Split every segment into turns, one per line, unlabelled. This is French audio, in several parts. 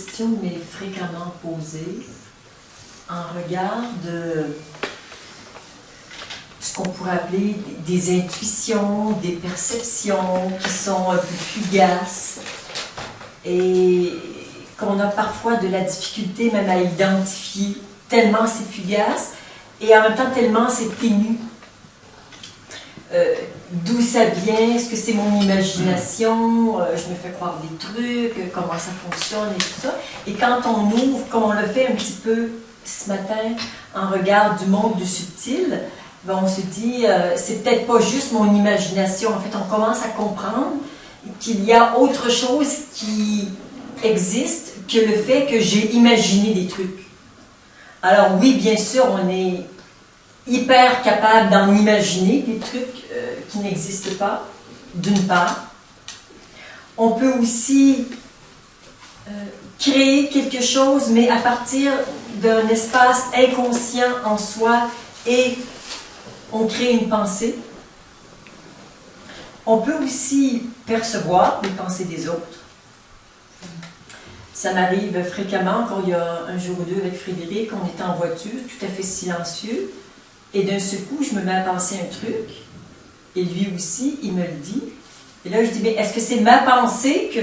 question m'est fréquemment posée en regard de ce qu'on pourrait appeler des intuitions, des perceptions qui sont un peu fugaces et qu'on a parfois de la difficulté même à identifier tellement c'est fugace et en même temps tellement c'est ténu. D'où ça vient? Est-ce que c'est mon imagination? Je me fais croire des trucs, comment ça fonctionne et tout ça. Et quand on ouvre, comme on le fait un petit peu ce matin, en regard du monde du subtil, ben on se dit, c'est peut-être pas juste mon imagination. En fait, on commence à comprendre qu'il y a autre chose qui existe que le fait que j'ai imaginé des trucs. Alors oui, bien sûr, on est hyper capable d'en imaginer des trucs qui n'existent pas, d'une part. On peut aussi créer quelque chose, mais à partir d'un espace inconscient en soi, et on crée une pensée. On peut aussi percevoir les pensées des autres. Ça m'arrive fréquemment, quand il y a un jour ou deux avec Frédéric, on était en voiture, tout à fait silencieux, et d'un seul coup, je me mets à penser un truc, et lui aussi, il me le dit. Et là, je dis, mais est-ce que c'est ma pensée que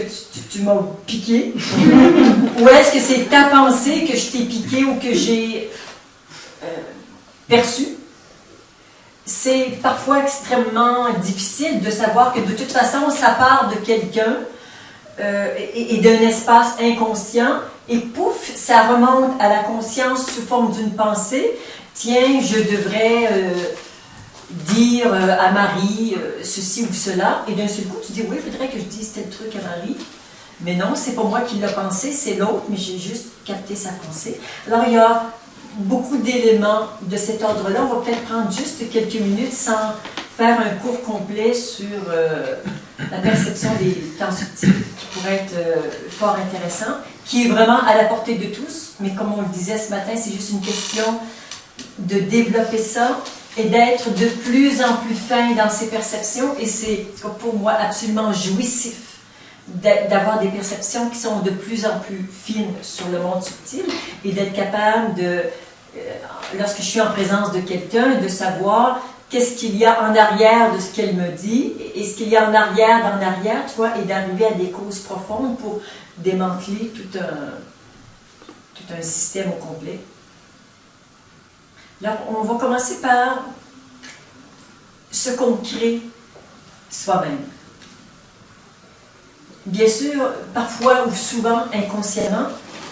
tu m'as piqué? Ou est-ce que c'est ta pensée que je t'ai piqué ou que j'ai perçue? C'est parfois extrêmement difficile de savoir que de toute façon, ça part de quelqu'un et d'un espace inconscient, et pouf, ça remonte à la conscience sous forme d'une pensée. Tiens, je devrais dire à Marie ceci ou cela, et d'un seul coup, tu dis, oui, il faudrait que je dise tel truc à Marie, mais non, c'est pas moi qui l'ai pensé, c'est l'autre, mais j'ai juste capté sa pensée. Alors, il y a beaucoup d'éléments de cet ordre-là. On va peut-être prendre juste quelques minutes sans faire un cours complet sur la perception des temps subtils, qui pourrait être fort intéressant, qui est vraiment à la portée de tous, mais comme on le disait ce matin, c'est juste une question de développer ça et d'être de plus en plus fin dans ses perceptions, et c'est pour moi absolument jouissif d'avoir des perceptions qui sont de plus en plus fines sur le monde subtil, et d'être capable de, lorsque je suis en présence de quelqu'un, de savoir qu'est-ce qu'il y a en arrière de ce qu'elle me dit, et ce qu'il y a en arrière, tu vois, et d'arriver à des causes profondes pour démanteler tout un système au complet. Alors, on va commencer par ce qu'on crée soi-même. Bien sûr, parfois ou souvent inconsciemment,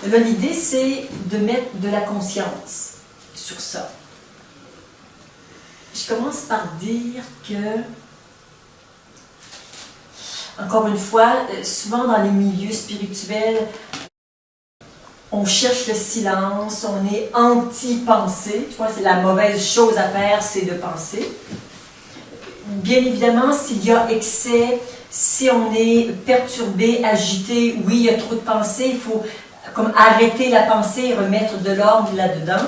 l'idée c'est de mettre de la conscience sur ça. Je commence par dire que, encore une fois, souvent dans les milieux spirituels, on cherche le silence, on est anti-pensée. Tu vois, c'est la mauvaise chose à faire, c'est de penser. Bien évidemment, s'il y a excès, si on est perturbé, agité, oui, il y a trop de pensées, il faut comme arrêter la pensée et remettre de l'ordre là-dedans.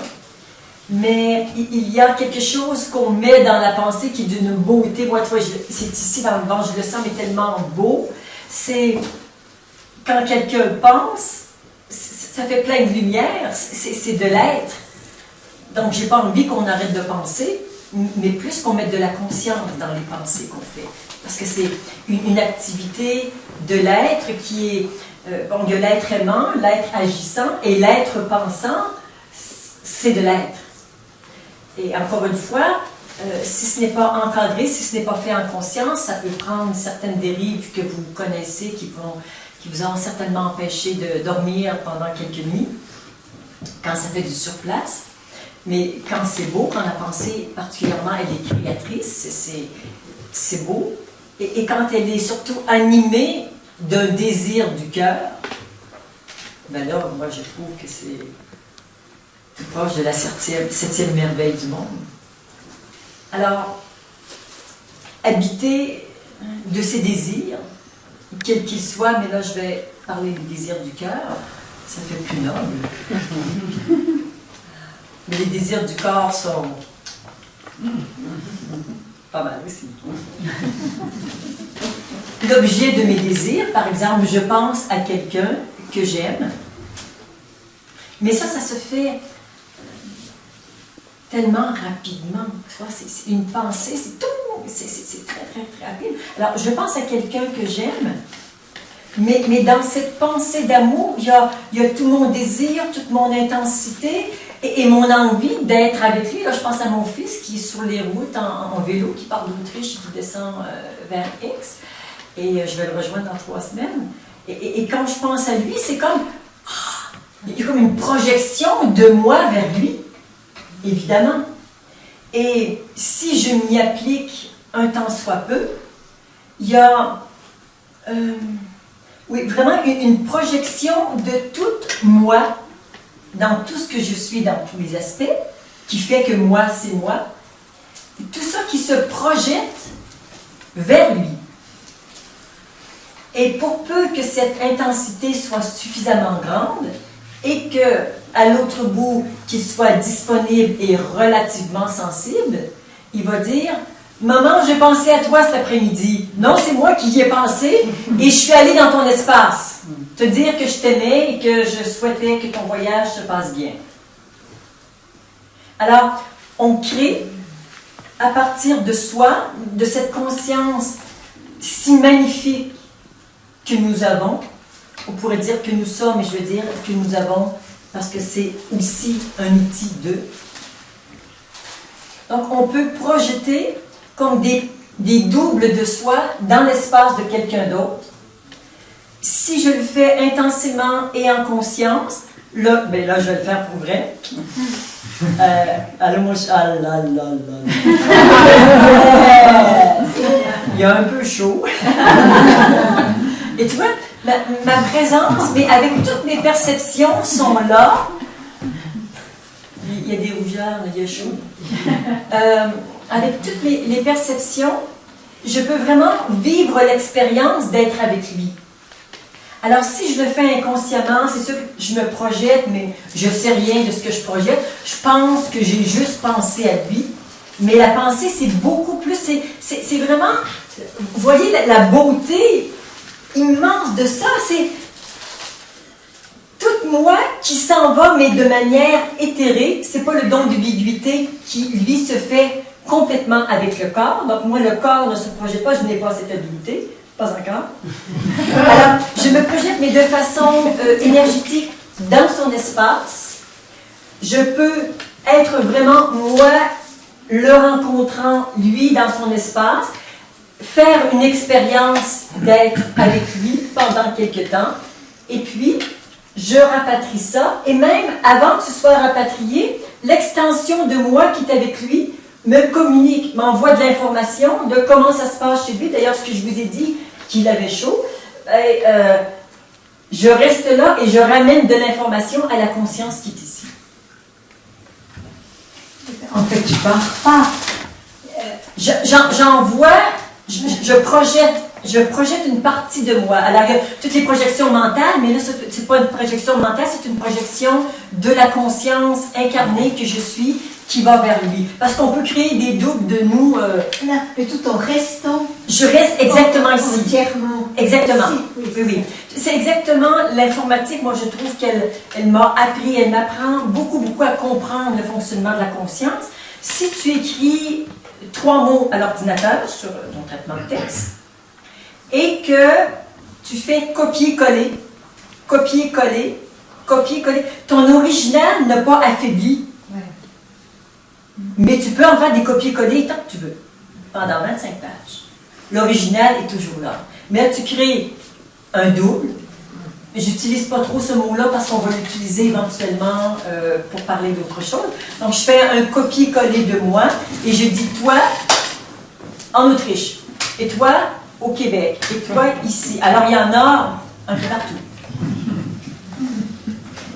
Mais il y a quelque chose qu'on met dans la pensée qui est d'une beauté. Moi, tu vois, c'est ici dans le ventre, je le sens, mais tellement beau. C'est quand quelqu'un pense, ça fait plein de lumière, c'est de l'être. Donc, j'ai pas envie qu'on arrête de penser, mais plus qu'on mette de la conscience dans les pensées qu'on fait. Parce que c'est une activité de l'être qui est... bon, il y a l'être aimant, l'être agissant, et l'être pensant, c'est de l'être. Et encore une fois, si ce n'est pas encadré, si ce n'est pas fait en conscience, ça peut prendre certaines dérives que vous connaissez, qui vous ont certainement empêché de dormir pendant quelques nuits, quand ça fait du surplace. Mais quand c'est beau, quand la pensée particulièrement elle est créatrice, c'est beau. Et quand elle est surtout animée d'un désir du cœur, ben là, moi je trouve que c'est plus proche de la septième merveille du monde. Alors, habiter de ses désirs, quels qu'ils soient, mais là je vais parler des désirs du cœur, ça fait plus noble. Mais les désirs du corps sont pas mal aussi. L'objet de mes désirs, par exemple, je pense à quelqu'un que j'aime, Mais ça se fait tellement rapidement. Tu vois, c'est une pensée, c'est tout, c'est très, très, très rapide. Alors, je pense à quelqu'un que j'aime, mais dans cette pensée d'amour, il y a tout mon désir, toute mon intensité et mon envie d'être avec lui. Là, je pense à mon fils qui est sur les routes en vélo, qui part d'Autriche et qui descend vers Aix. Et je vais le rejoindre dans 3 semaines. Et quand je pense à lui, c'est comme... il y a comme une projection de moi vers lui, évidemment. Et si je m'y applique un tant soit peu, il y a oui, vraiment une projection de toute moi, dans tout ce que je suis, dans tous les aspects, qui fait que moi, c'est moi. Tout ça qui se projette vers lui. Et pour peu que cette intensité soit suffisamment grande, et que à l'autre bout, qu'il soit disponible et relativement sensible, il va dire « Maman, j'ai pensé à toi cet après-midi. Non, c'est moi qui y ai pensé et je suis allée dans ton espace. Te dire que je t'aimais et que je souhaitais que ton voyage se passe bien. » Alors, on crée à partir de soi, de cette conscience si magnifique que nous avons. On pourrait dire que nous sommes, mais je veux dire que nous avons, parce que c'est aussi un outil d'eux. Donc, on peut projeter comme des doubles de soi dans l'espace de quelqu'un d'autre. Si je le fais intensément et en conscience, là, ben là, je vais le faire pour vrai. Allô, moi, ah là là là. Il y a un peu chaud. Et tu vois, ma présence, mais avec toutes mes perceptions, sont là. Il y a des rougeurs, il y a chaud. Avec toutes les perceptions, je peux vraiment vivre l'expérience d'être avec lui. Alors, si je le fais inconsciemment, c'est sûr que je me projette, mais je ne sais rien de ce que je projette. Je pense que j'ai juste pensé à lui. Mais la pensée, c'est beaucoup plus... C'est vraiment... Vous voyez la beauté immense de ça, c'est toute moi qui s'en va, mais de manière éthérée. C'est pas le don d'ubiquité qui, lui, se fait complètement avec le corps. Donc, moi, le corps ne se projette pas, je n'ai pas cette habilité. Pas encore. Alors, je me projette, mais de façon énergétique dans son espace. Je peux être vraiment, moi, le rencontrant, lui, dans son espace, faire une expérience d'être avec lui pendant quelque temps, et puis, je rapatrie ça, et même avant que ce soit rapatrié, l'extension de moi qui est avec lui me communique, m'envoie de l'information de comment ça se passe chez lui. D'ailleurs, ce que je vous ai dit, qu'il avait chaud, je reste là et je ramène de l'information à la conscience qui est ici. En fait, tu pars pas. J'envoie, je projette une partie de moi. Alors, il y a toutes les projections mentales, mais là, ce n'est pas une projection mentale, c'est une projection de la conscience incarnée que je suis, qui va vers lui. Parce qu'on peut créer des doubles de nous.
Mais tout en restant.
Je reste exactement ici.
Entièrement.
Exactement.
Ici,
oui, oui. C'est exactement l'informatique. Moi, je trouve qu'elle m'a appris, elle m'apprend beaucoup, beaucoup à comprendre le fonctionnement de la conscience. Si tu écris 3 mots à l'ordinateur sur ton traitement de texte et que tu fais copier-coller, copier-coller, copier-coller, ton original n'a pas affaibli. Mais tu peux en faire des copier-coller tant que tu veux, pendant 25 pages. L'original est toujours là. Mais là, tu crées un double. J'utilise pas trop ce mot-là parce qu'on va l'utiliser éventuellement pour parler d'autre chose. Donc, je fais un copier-coller de moi et je dis toi en Autriche, et toi au Québec, et toi ici. Alors, il y en a un peu partout.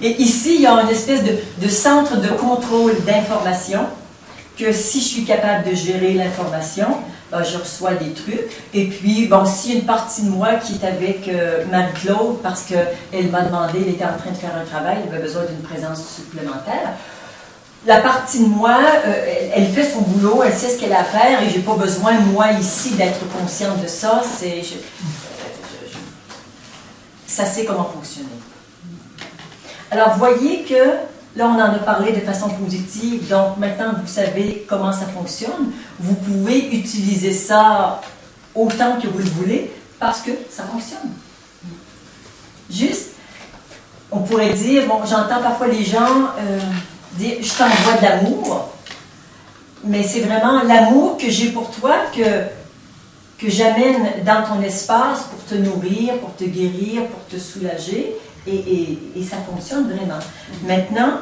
Et ici, il y a une espèce de centre de contrôle d'information que si je suis capable de gérer l'information, ben, je reçois des trucs. Et puis, bon, s'il y a une partie de moi qui est avec Marie-Claude, parce qu'elle m'a demandé, elle était en train de faire un travail, elle avait besoin d'une présence supplémentaire, la partie de moi, elle fait son boulot, elle sait ce qu'elle a à faire, et je n'ai pas besoin, moi, ici, d'être consciente de ça. Ça sait comment fonctionner. Alors, voyez que là, on en a parlé de façon positive, donc maintenant, vous savez comment ça fonctionne. Vous pouvez utiliser ça autant que vous le voulez parce que ça fonctionne. Juste, on pourrait dire, bon, j'entends parfois les gens dire, je t'envoie de l'amour, mais c'est vraiment l'amour que j'ai pour toi que j'amène dans ton espace pour te nourrir, pour te guérir, pour te soulager, et ça fonctionne vraiment. Maintenant,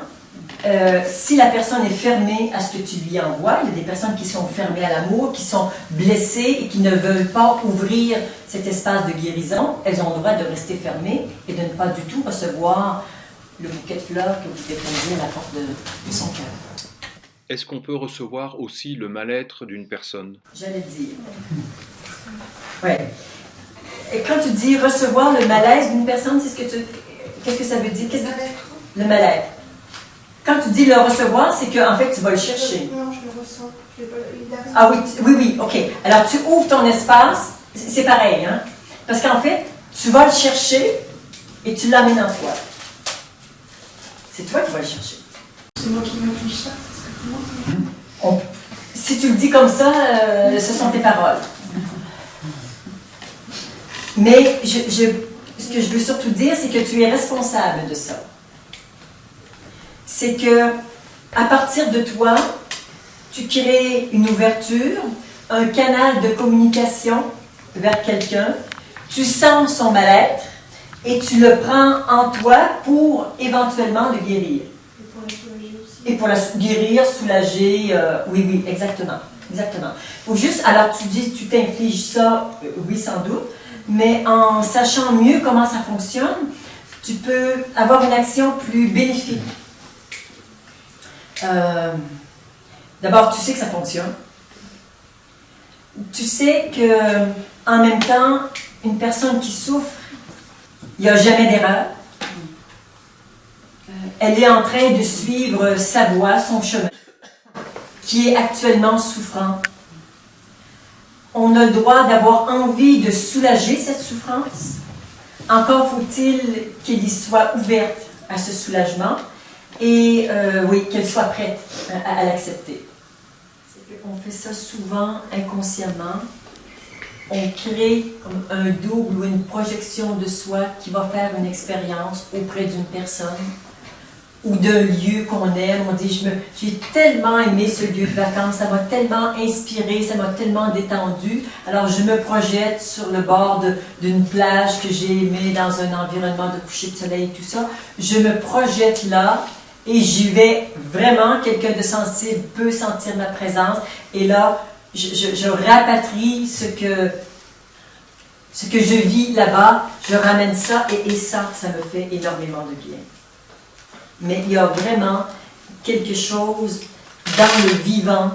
si la personne est fermée à ce que tu lui envoies, il y a des personnes qui sont fermées à l'amour, qui sont blessées et qui ne veulent pas ouvrir cet espace de guérison, elles ont le droit de rester fermées et de ne pas du tout recevoir le bouquet de fleurs que vous déposez à la porte de son cœur.
Est-ce qu'on peut recevoir aussi le mal-être d'une personne?
J'allais le dire. Oui. Et quand tu dis recevoir le malaise d'une personne, qu'est-ce que ça veut dire? Le mal-être. Quand tu dis le recevoir, c'est qu'en fait, tu vas le chercher.
Non, je le ressens.
Ah oui, oui, ok. Alors, tu ouvres ton espace, c'est pareil, hein? Parce qu'en fait, tu vas le chercher et tu l'amènes en toi. C'est toi qui vas le chercher.
C'est moi qui m'affiche ça.
Si tu le dis comme ça, ce sont tes paroles. Mais ce que je veux surtout dire, c'est que tu es responsable de ça. C'est que, à partir de toi, tu crées une ouverture, un canal de communication vers quelqu'un, tu sens son mal-être et tu le prends en toi pour éventuellement le guérir.
Et pour la soulager aussi.
Et pour la guérir, soulager, oui, exactement. Exactement. Faut juste, alors tu dis, tu t'infliges ça, oui, sans doute, mais en sachant mieux comment ça fonctionne, tu peux avoir une action plus bénéfique. D'abord, tu sais que ça fonctionne. Tu sais que, en même temps, une personne qui souffre, il n'y a jamais d'erreur. Elle est en train de suivre sa voie, son chemin, qui est actuellement souffrant. On a le droit d'avoir envie de soulager cette souffrance. Encore faut-il qu'elle y soit ouverte à ce soulagement et oui, qu'elle soit prête à l'accepter. On fait ça souvent inconsciemment. On crée comme un double ou une projection de soi qui va faire une expérience auprès d'une personne ou d'un lieu qu'on aime. On dit, j'ai tellement aimé ce lieu de vacances, ça m'a tellement inspiré, ça m'a tellement détendu. Alors je me projette sur le bord d'une plage que j'ai aimée, dans un environnement de coucher de soleil, tout ça. Je me projette là et j'y vais vraiment. Quelqu'un de sensible peut sentir ma présence. Et là, je rapatrie ce que je vis là-bas, je ramène ça et ça me fait énormément de bien. Mais il y a vraiment quelque chose dans le vivant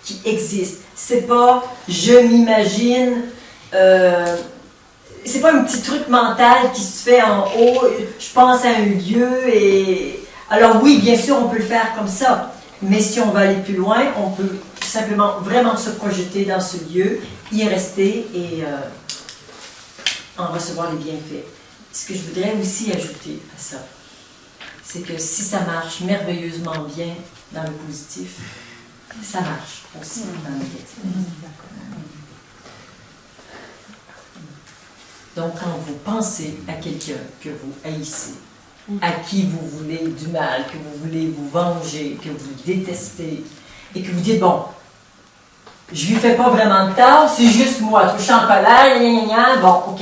qui existe. C'est pas je m'imagine, c'est pas un petit truc mental qui se fait en haut, je pense à un lieu et... Alors oui, bien sûr, on peut le faire comme ça, mais si on va aller plus loin, on peut tout simplement vraiment se projeter dans ce lieu, y rester et en recevoir les bienfaits. Ce que je voudrais aussi ajouter à ça, c'est que si ça marche merveilleusement bien dans le positif, ça marche aussi dans le négatif. Donc, quand vous pensez à quelqu'un que vous haïssez, à qui vous voulez du mal, que vous voulez vous venger, que vous détestez, et que vous dites, bon, je lui fais pas vraiment de tort, c'est juste moi, je suis en colère, bon, ok.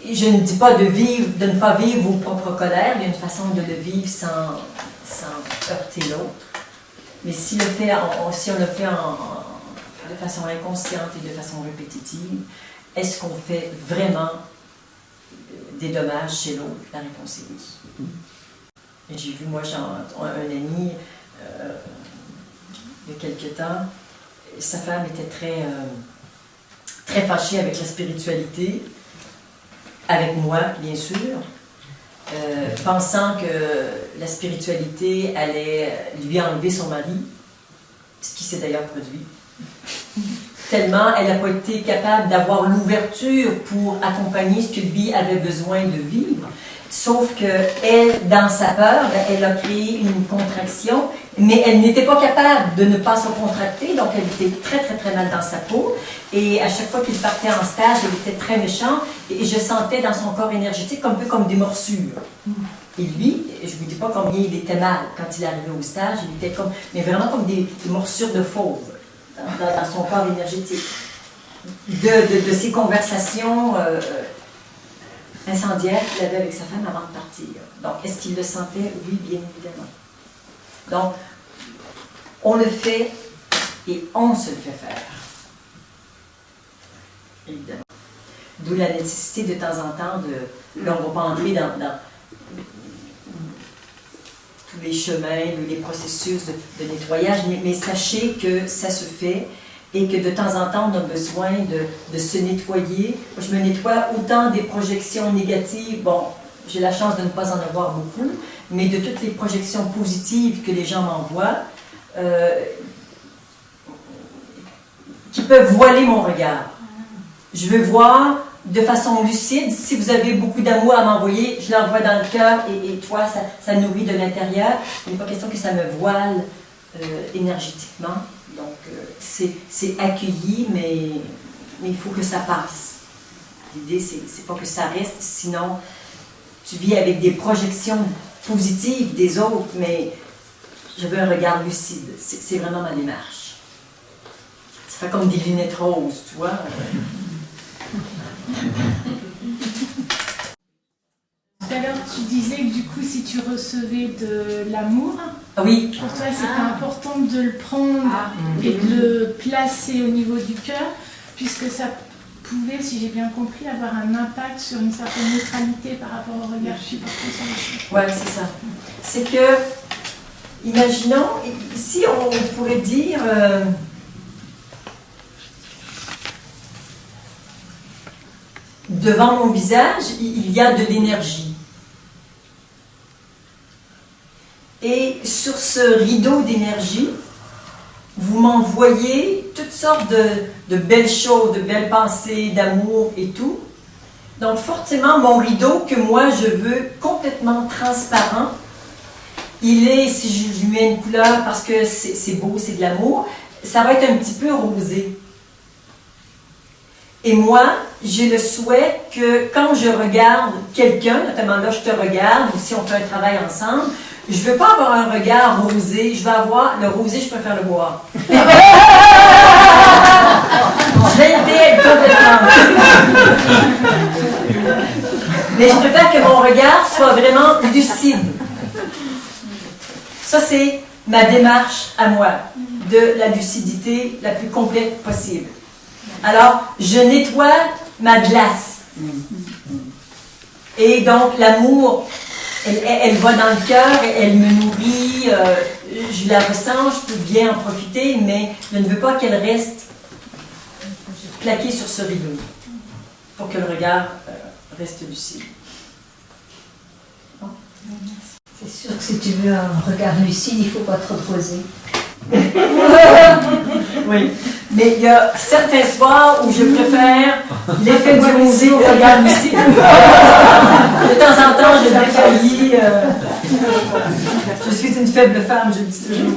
Je ne dis pas de ne pas vivre vos propres colères, il y a une façon de le vivre sans heurter l'autre. Mais si on le fait de façon inconsciente et de façon répétitive, est-ce qu'on fait vraiment des dommages chez l'autre? La réponse est oui. Et j'ai vu, moi, un ami, il y a quelque temps, sa femme était très fâchée avec la spiritualité, avec moi, bien sûr, pensant que la spiritualité allait lui enlever son mari, ce qui s'est d'ailleurs produit. Tellement elle n'a pas été capable d'avoir l'ouverture pour accompagner ce que lui avait besoin de vivre. Sauf que elle, dans sa peur, elle a créé une contraction, mais elle n'était pas capable de ne pas se contracter, donc elle était très très très mal dans sa peau. Et à chaque fois qu'il partait en stage, elle était très méchante, et je sentais dans son corps énergétique un peu comme des morsures. Et lui, je ne vous dis pas combien il était mal quand il arrivait au stage, il était comme, mais vraiment comme des morsures de fauve dans son corps énergétique. De ces conversations incendiaire qu'il avait avec sa femme avant de partir. Donc, est-ce qu'il le sentait? Oui, bien évidemment. Donc, on le fait et on se le fait faire. Évidemment. D'où la nécessité de temps en temps de... Là, on ne va pas entrer dans tous les chemins, les processus de nettoyage, mais sachez que ça se fait et que de temps en temps, on a besoin de se nettoyer. Je me nettoie autant des projections négatives, bon, j'ai la chance de ne pas en avoir beaucoup, mais de toutes les projections positives que les gens m'envoient, qui peuvent voiler mon regard. Je veux voir de façon lucide. Si vous avez beaucoup d'amour à m'envoyer, je l'envoie dans le cœur et toi, ça nourrit de l'intérieur. Il n'est pas question que ça me voile énergétiquement. Donc, c'est accueilli, mais il faut que ça passe. L'idée, c'est pas que ça reste, sinon tu vis avec des projections positives des autres, mais je veux un regard lucide. C'est vraiment ma démarche. Ça fait comme des lunettes roses, tu vois.
Tout à l'heure, tu disais que du coup, si tu recevais de l'amour,
oui.
Pour toi, c'était important de le prendre et de le placer au niveau du cœur, puisque ça pouvait, si j'ai bien compris, avoir un impact sur une certaine neutralité par rapport au regard que tu portais sur les choses.
Oui, c'est ça. C'est que, imaginons, ici, on pourrait dire... devant mon visage, il y a de l'énergie. Et sur ce rideau d'énergie, vous m'envoyez toutes sortes de belles choses, de belles pensées, d'amour et tout. Donc forcément, mon rideau que moi je veux complètement transparent, il est, si je lui mets une couleur parce que c'est beau, c'est de l'amour, ça va être un petit peu rosé. Et moi, j'ai le souhait que quand je regarde quelqu'un, notamment là, je te regarde, ou si on fait un travail ensemble, je ne veux pas avoir un regard rosé, je veux avoir le rosé, je préfère le boire. Je l'intègre complètement. Mais je préfère que mon regard soit vraiment lucide. Ça, c'est ma démarche à moi, de la lucidité la plus complète possible. Alors, je nettoie ma glace. Et donc, l'amour, elle va dans le cœur, elle me nourrit, je la ressens, je peux bien en profiter, mais je ne veux pas qu'elle reste plaquée sur ce rideau, pour que le regard reste lucide. Bon.
C'est sûr que si tu veux un regard lucide, il ne faut pas trop te poser.
Oui, mais il y a certains soirs où je préfère l'effet du rosé au regard lucide. De temps en temps, je défaillis. Je suis une faible femme, je le dis toujours.